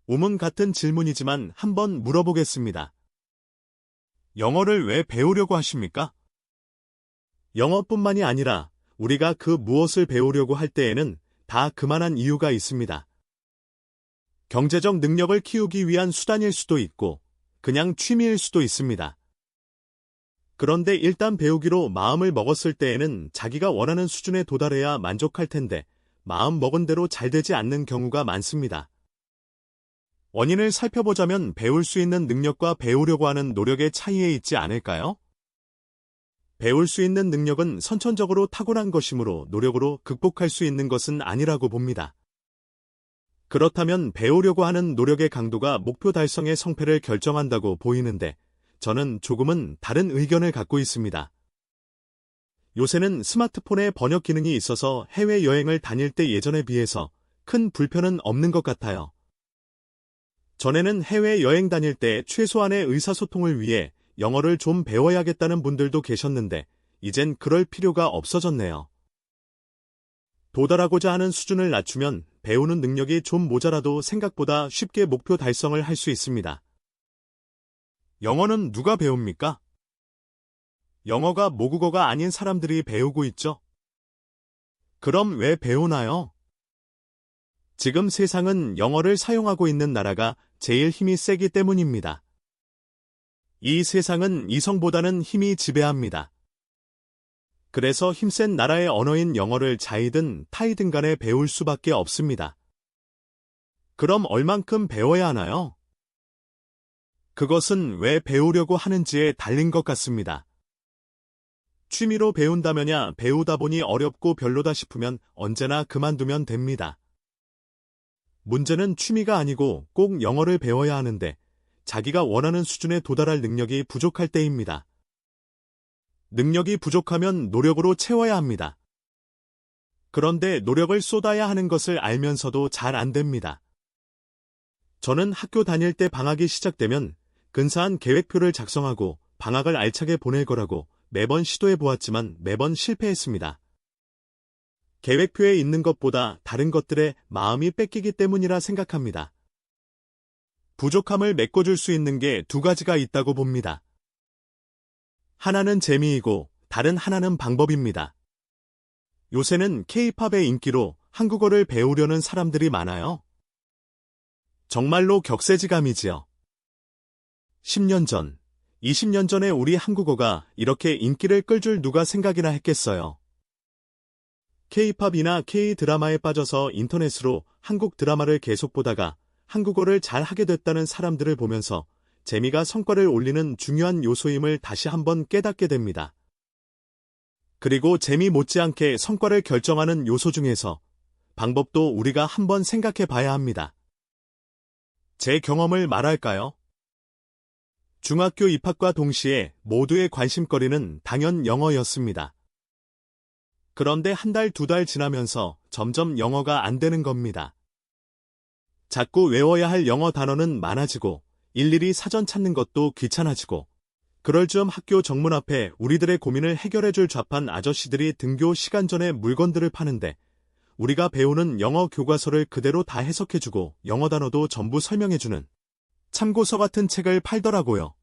우문 같은 질문이지만 한번 물어보겠습니다. 영어를 왜 배우려고 하십니까? 영어뿐만이 아니라 우리가 그 무엇을 배우려고 할 때에는 다 그만한 이유가 있습니다. 경제적 능력을 키우기 위한 수단일 수도 있고 그냥 취미일 수도 있습니다. 그런데 일단 배우기로 마음을 먹었을 때에는 자기가 원하는 수준에 도달해야 만족할 텐데 마음 먹은 대로 잘 되지 않는 경우가 많습니다. 원인을 살펴보자면 배울 수 있는 능력과 배우려고 하는 노력의 차이에 있지 않을까요? 배울 수 있는 능력은 선천적으로 타고난 것이므로 노력으로 극복할 수 있는 것은 아니라고 봅니다. 그렇다면 배우려고 하는 노력의 강도가 목표 달성의 성패를 결정한다고 보이는데 저는 조금은 다른 의견을 갖고 있습니다. 요새는 스마트폰에 번역 기능이 있어서 해외여행을 다닐 때 예전에 비해서 큰 불편은 없는 것 같아요. 전에는 해외여행 다닐 때 최소한의 의사소통을 위해 영어를 좀 배워야겠다는 분들도 계셨는데 이젠 그럴 필요가 없어졌네요. 도달하고자 하는 수준을 낮추면 배우는 능력이 좀 모자라도 생각보다 쉽게 목표 달성을 할 수 있습니다. 영어는 누가 배웁니까? 영어가 모국어가 아닌 사람들이 배우고 있죠. 그럼 왜 배우나요? 지금 세상은 영어를 사용하고 있는 나라가 제일 힘이 세기 때문입니다. 이 세상은 이성보다는 힘이 지배합니다. 그래서 힘센 나라의 언어인 영어를 자이든 타이든 간에 배울 수밖에 없습니다. 그럼 얼만큼 배워야 하나요? 그것은 왜 배우려고 하는지에 달린 것 같습니다. 취미로 배운다면야 배우다 보니 어렵고 별로다 싶으면 언제나 그만두면 됩니다. 문제는 취미가 아니고 꼭 영어를 배워야 하는데 자기가 원하는 수준에 도달할 능력이 부족할 때입니다. 능력이 부족하면 노력으로 채워야 합니다. 그런데 노력을 쏟아야 하는 것을 알면서도 잘 안 됩니다. 저는 학교 다닐 때 방학이 시작되면 근사한 계획표를 작성하고 방학을 알차게 보낼 거라고 매번 시도해 보았지만 매번 실패했습니다. 계획표에 있는 것보다 다른 것들에 마음이 뺏기기 때문이라 생각합니다. 부족함을 메꿔줄 수 있는 게 두 가지가 있다고 봅니다. 하나는 재미이고 다른 하나는 방법입니다. 요새는 K-팝의 인기로 한국어를 배우려는 사람들이 많아요. 정말로 격세지감이지요. 10년 전, 20년 전에 우리 한국어가 이렇게 인기를 끌 줄 누가 생각이나 했겠어요. K-팝이나 K-드라마에 빠져서 인터넷으로 한국 드라마를 계속 보다가 한국어를 잘 하게 됐다는 사람들을 보면서 재미가 성과를 올리는 중요한 요소임을 다시 한번 깨닫게 됩니다. 그리고 재미 못지않게 성과를 결정하는 요소 중에서 방법도 우리가 한번 생각해 봐야 합니다. 제 경험을 말할까요? 중학교 입학과 동시에 모두의 관심거리는 당연 영어였습니다. 그런데 한 달, 두 달 지나면서 점점 영어가 안 되는 겁니다. 자꾸 외워야 할 영어 단어는 많아지고 일일이 사전 찾는 것도 귀찮아지고 그럴 즈음 학교 정문 앞에 우리들의 고민을 해결해줄 좌판 아저씨들이 등교 시간 전에 물건들을 파는데 우리가 배우는 영어 교과서를 그대로 다 해석해주고 영어 단어도 전부 설명해주는 참고서 같은 책을 팔더라고요.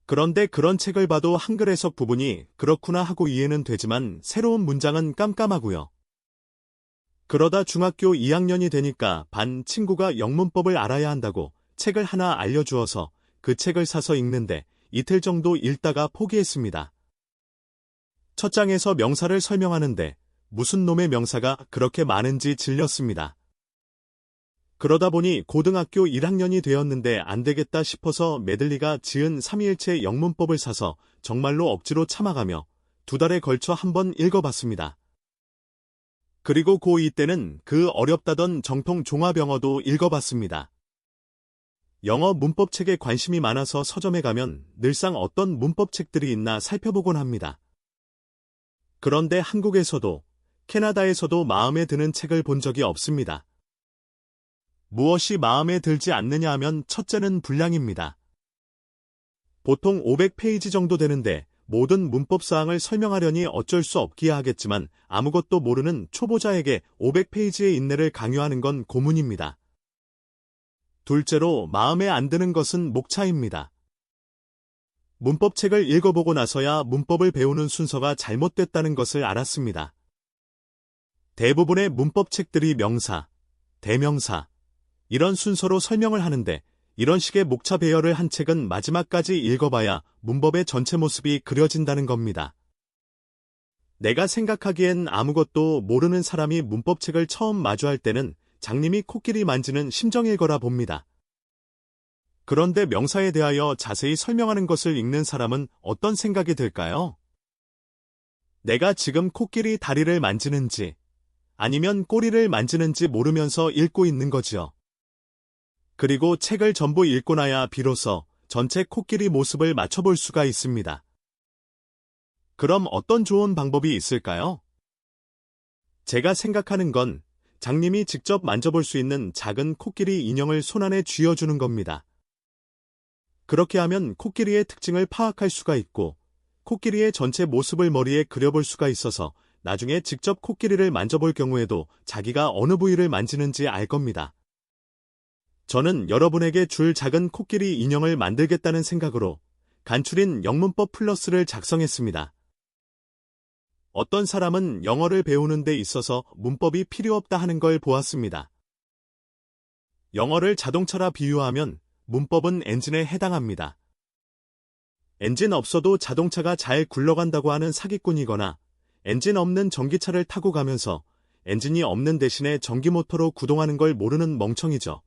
그런데 그런 책을 봐도 한글 해석 부분이 그렇구나 하고 이해는 되지만 새로운 문장은 깜깜하고요. 그러다 중학교 2학년이 되니까 반 친구가 영문법을 알아야 한다고 책을 하나 알려주어서 그 책을 사서 읽는데 이틀 정도 읽다가 포기했습니다. 첫 장에서 명사를 설명하는데 무슨 놈의 명사가 그렇게 많은지 질렸습니다. 그러다 보니 고등학교 1학년이 되었는데 안 되겠다 싶어서 메들리가 지은 삼위일체 영문법을 사서 정말로 억지로 참아가며 두 달에 걸쳐 한번 읽어봤습니다. 그리고 고2 때는 그 어렵다던 정통 종합영어도 읽어봤습니다. 영어 문법책에 관심이 많아서 서점에 가면 늘상 어떤 문법책들이 있나 살펴보곤 합니다. 그런데 한국에서도 캐나다에서도 마음에 드는 책을 본 적이 없습니다. 무엇이 마음에 들지 않느냐 하면 첫째는 분량입니다. 보통 500페이지 정도 되는데 모든 문법사항을 설명하려니 어쩔 수 없기야 하겠지만 아무것도 모르는 초보자에게 500페이지의 인내를 강요하는 건 고문입니다. 둘째로 마음에 안 드는 것은 목차입니다. 문법책을 읽어보고 나서야 문법을 배우는 순서가 잘못됐다는 것을 알았습니다. 대부분의 문법책들이 명사, 대명사, 이런 순서로 설명을 하는데 이런 식의 목차 배열을 한 책은 마지막까지 읽어봐야 문법의 전체 모습이 그려진다는 겁니다. 내가 생각하기엔 아무것도 모르는 사람이 문법책을 처음 마주할 때는 장님이 코끼리 만지는 심정일 거라 봅니다. 그런데 명사에 대하여 자세히 설명하는 것을 읽는 사람은 어떤 생각이 들까요? 내가 지금 코끼리 다리를 만지는지 아니면 꼬리를 만지는지 모르면서 읽고 있는 거지요. 그리고 책을 전부 읽고 나야 비로소 전체 코끼리 모습을 맞춰볼 수가 있습니다. 그럼 어떤 좋은 방법이 있을까요? 제가 생각하는 건 장님이 직접 만져볼 수 있는 작은 코끼리 인형을 손안에 쥐어주는 겁니다. 그렇게 하면 코끼리의 특징을 파악할 수가 있고 코끼리의 전체 모습을 머리에 그려볼 수가 있어서 나중에 직접 코끼리를 만져볼 경우에도 자기가 어느 부위를 만지는지 알 겁니다. 저는 여러분에게 줄 작은 코끼리 인형을 만들겠다는 생각으로 간추린 영문법 플러스를 작성했습니다. 어떤 사람은 영어를 배우는 데 있어서 문법이 필요 없다 하는 걸 보았습니다. 영어를 자동차라 비유하면 문법은 엔진에 해당합니다. 엔진 없어도 자동차가 잘 굴러간다고 하는 사기꾼이거나 엔진 없는 전기차를 타고 가면서 엔진이 없는 대신에 전기모터로 구동하는 걸 모르는 멍청이죠.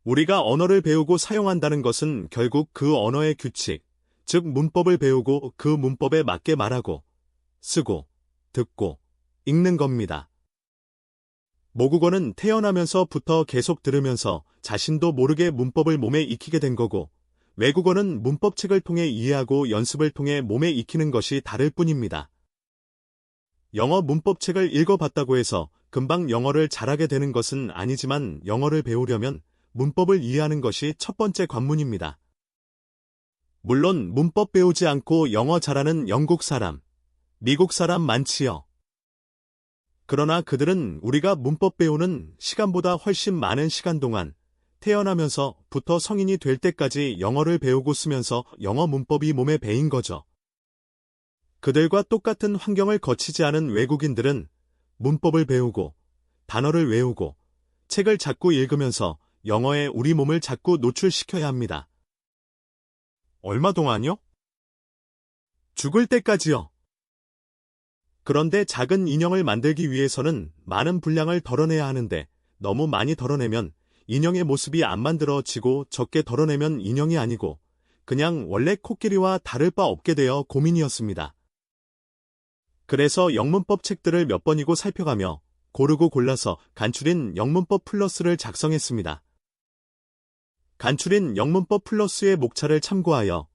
우리가 언어를 배우고 사용한다는 것은 결국 그 언어의 규칙, 즉 문법을 배우고 그 문법에 맞게 말하고, 쓰고, 듣고, 읽는 겁니다. 모국어는 태어나면서부터 계속 들으면서 자신도 모르게 문법을 몸에 익히게 된 거고, 외국어는 문법책을 통해 이해하고 연습을 통해 몸에 익히는 것이 다를 뿐입니다. 영어 문법책을 읽어봤다고 해서 금방 영어를 잘하게 되는 것은 아니지만 영어를 배우려면 문법을 이해하는 것이 첫 번째 관문입니다. 물론 문법 배우지 않고 영어 잘하는 영국 사람, 미국 사람 많지요. 그러나 그들은 우리가 문법 배우는 시간보다 훨씬 많은 시간 동안 태어나면서부터 성인이 될 때까지 영어를 배우고 쓰면서 영어 문법이 몸에 배인 거죠. 그들과 똑같은 환경을 거치지 않은 외국인들은 문법을 배우고 단어를 외우고 책을 자꾸 읽으면서 영어에 우리 몸을 자꾸 노출시켜야 합니다. 얼마 동안요? 죽을 때까지요. 그런데 작은 인형을 만들기 위해서는 많은 분량을 덜어내야 하는데 너무 많이 덜어내면 인형의 모습이 안 만들어지고 적게 덜어내면 인형이 아니고 그냥 원래 코끼리와 다를 바 없게 되어 고민이었습니다. 그래서 영문법 책들을 몇 번이고 살펴가며 고르고 골라서 간추린 영문법 플러스를 작성했습니다. 간추린 영문법 플러스의 목차를 참고하여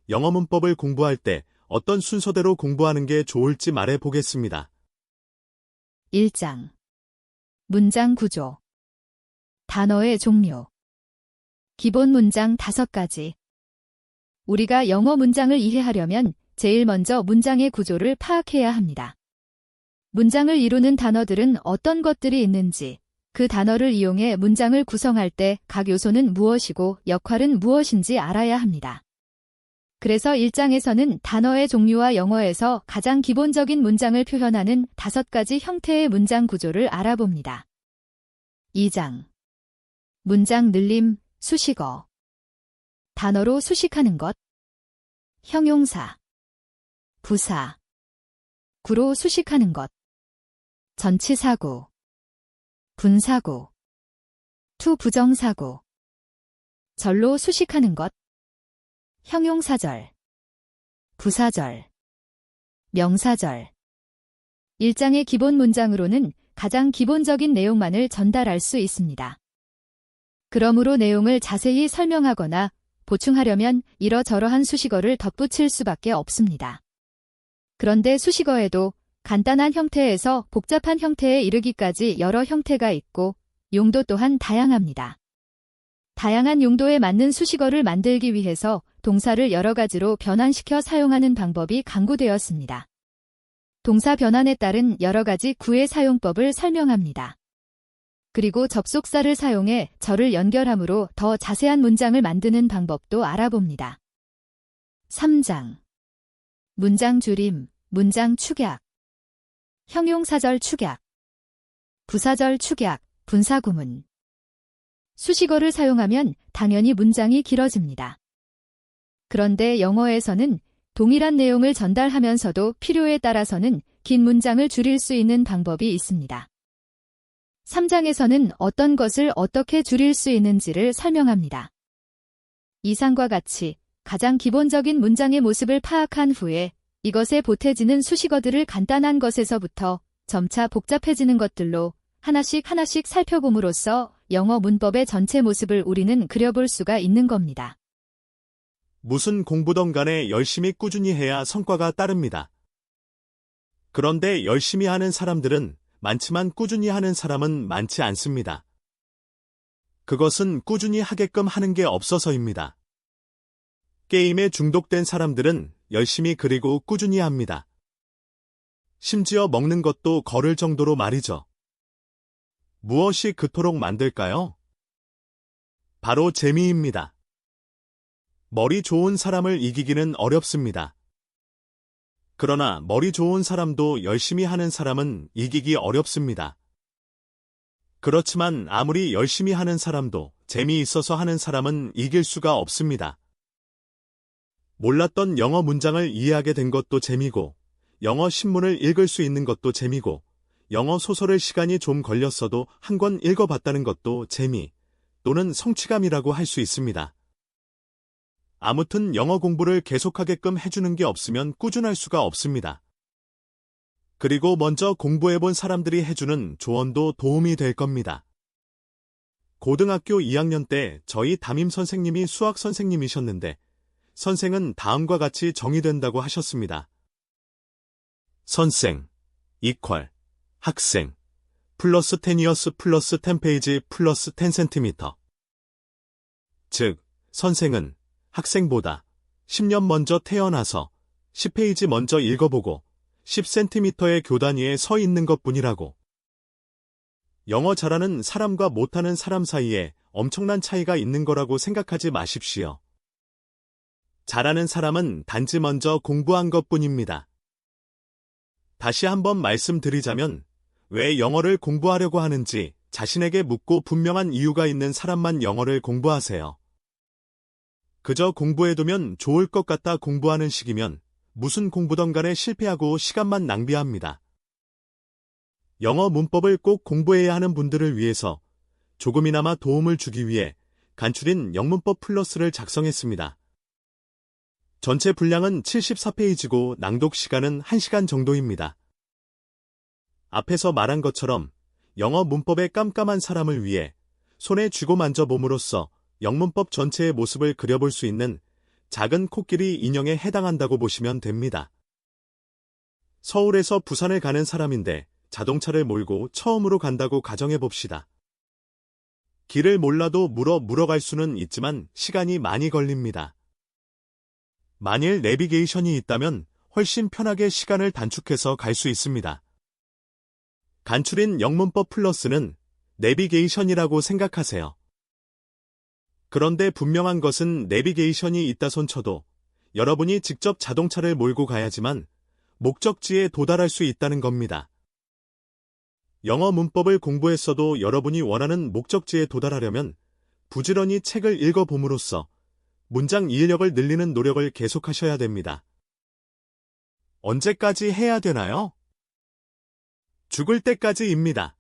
영어 문법을 공부할 때 어떤 순서대로 공부하는 게 좋을지 말해 보겠습니다. 1장. 문장 구조. 단어의 종류. 기본 문장 5가지. 우리가 영어 문장을 이해하려면 제일 먼저 문장의 구조를 파악해야 합니다. 문장을 이루는 단어들은 어떤 것들이 있는지, 그 단어를 이용해 문장을 구성할 때 각 요소는 무엇이고 역할은 무엇인지 알아야 합니다. 그래서 1장에서는 단어의 종류와 영어에서 가장 기본적인 문장을 표현하는 5가지 형태의 문장 구조를 알아봅니다. 2장. 문장 늘림, 수식어. 단어로 수식하는 것. 형용사. 부사. 구로 수식하는 것. 전치사구. 분사구. 투부정사구. 절로 수식하는 것. 형용사절. 부사절. 명사절. 1장의 기본 문장으로는 가장 기본적인 내용만을 전달할 수 있습니다. 그러므로 내용을 자세히 설명하거나 보충하려면 이러저러한 수식어를 덧붙일 수밖에 없습니다. 그런데 수식어에도 간단한 형태에서 복잡한 형태에 이르기까지 여러 형태가 있고 용도 또한 다양합니다. 다양한 용도에 맞는 수식어를 만들기 위해서 동사를 여러 가지로 변환시켜 사용하는 방법이 강구되었습니다. 동사 변환에 따른 여러 가지 구의 사용법을 설명합니다. 그리고 접속사를 사용해 절을 연결함으로 더 자세한 문장을 만드는 방법도 알아봅니다. 3장. 문장 줄임, 문장 축약. 형용사절 축약. 부사절 축약, 분사구문. 수식어를 사용하면 당연히 문장이 길어집니다. 그런데 영어에서는 동일한 내용을 전달하면서도 필요에 따라서는 긴 문장을 줄일 수 있는 방법이 있습니다. 3장에서는 어떤 것을 어떻게 줄일 수 있는지를 설명합니다. 이상과 같이 가장 기본적인 문장의 모습을 파악한 후에 이것에 보태지는 수식어들을 간단한 것에서부터 점차 복잡해지는 것들로 하나씩 살펴봄으로써 영어 문법의 전체 모습을 우리는 그려볼 수가 있는 겁니다. 무슨 공부든 간에 열심히 꾸준히 해야 성과가 따릅니다. 그런데 열심히 하는 사람들은 많지만 꾸준히 하는 사람은 많지 않습니다. 그것은 꾸준히 하게끔 하는 게 없어서입니다. 게임에 중독된 사람들은 열심히 그리고 꾸준히 합니다. 심지어 먹는 것도 거를 정도로 말이죠. 무엇이 그토록 만들까요? 바로 재미입니다. 머리 좋은 사람을 이기기는 어렵습니다. 그러나 머리 좋은 사람도 열심히 하는 사람은 이기기 어렵습니다. 그렇지만 아무리 열심히 하는 사람도 재미있어서 하는 사람은 이길 수가 없습니다. 몰랐던 영어 문장을 이해하게 된 것도 재미고, 영어 신문을 읽을 수 있는 것도 재미고, 영어 소설을 시간이 좀 걸렸어도 한 권 읽어봤다는 것도 재미, 또는 성취감이라고 할 수 있습니다. 아무튼 영어 공부를 계속하게끔 해주는 게 없으면 꾸준할 수가 없습니다. 그리고 먼저 공부해본 사람들이 해주는 조언도 도움이 될 겁니다. 고등학교 2학년 때 저희 담임 선생님이 수학 선생님이셨는데 선생은 다음과 같이 정의된다고 하셨습니다. 선생, 이퀄, 학생, 플러스 10years 플러스 10페이지 플러스 10cm. 즉, 선생은 학생보다 10년 먼저 태어나서 10페이지 먼저 읽어보고 10cm의 교단 위에 서 있는 것뿐이라고. 영어 잘하는 사람과 못하는 사람 사이에 엄청난 차이가 있는 거라고 생각하지 마십시오. 잘하는 사람은 단지 먼저 공부한 것뿐입니다. 다시 한번 말씀드리자면 왜 영어를 공부하려고 하는지 자신에게 묻고 분명한 이유가 있는 사람만 영어를 공부하세요. 그저 공부해두면 좋을 것 같다 공부하는 식이면 무슨 공부든 간에 실패하고 시간만 낭비합니다. 영어 문법을 꼭 공부해야 하는 분들을 위해서 조금이나마 도움을 주기 위해 간추린 영문법 플러스를 작성했습니다. 전체 분량은 74페이지고 낭독 시간은 1시간 정도입니다. 앞에서 말한 것처럼 영어 문법의 깜깜한 사람을 위해 손에 쥐고 만져봄으로써 영문법 전체의 모습을 그려볼 수 있는 작은 코끼리 인형에 해당한다고 보시면 됩니다. 서울에서 부산을 가는 사람인데 자동차를 몰고 처음으로 간다고 가정해봅시다. 길을 몰라도 물어갈 수는 있지만 시간이 많이 걸립니다. 만일 내비게이션이 있다면 훨씬 편하게 시간을 단축해서 갈 수 있습니다. 간추린 영문법 플러스는 내비게이션이라고 생각하세요. 그런데 분명한 것은 내비게이션이 있다 손쳐도 여러분이 직접 자동차를 몰고 가야지만 목적지에 도달할 수 있다는 겁니다. 영어 문법을 공부했어도 여러분이 원하는 목적지에 도달하려면 부지런히 책을 읽어봄으로써 문장 이해력을 늘리는 노력을 계속하셔야 됩니다. 언제까지 해야 되나요? 죽을 때까지입니다.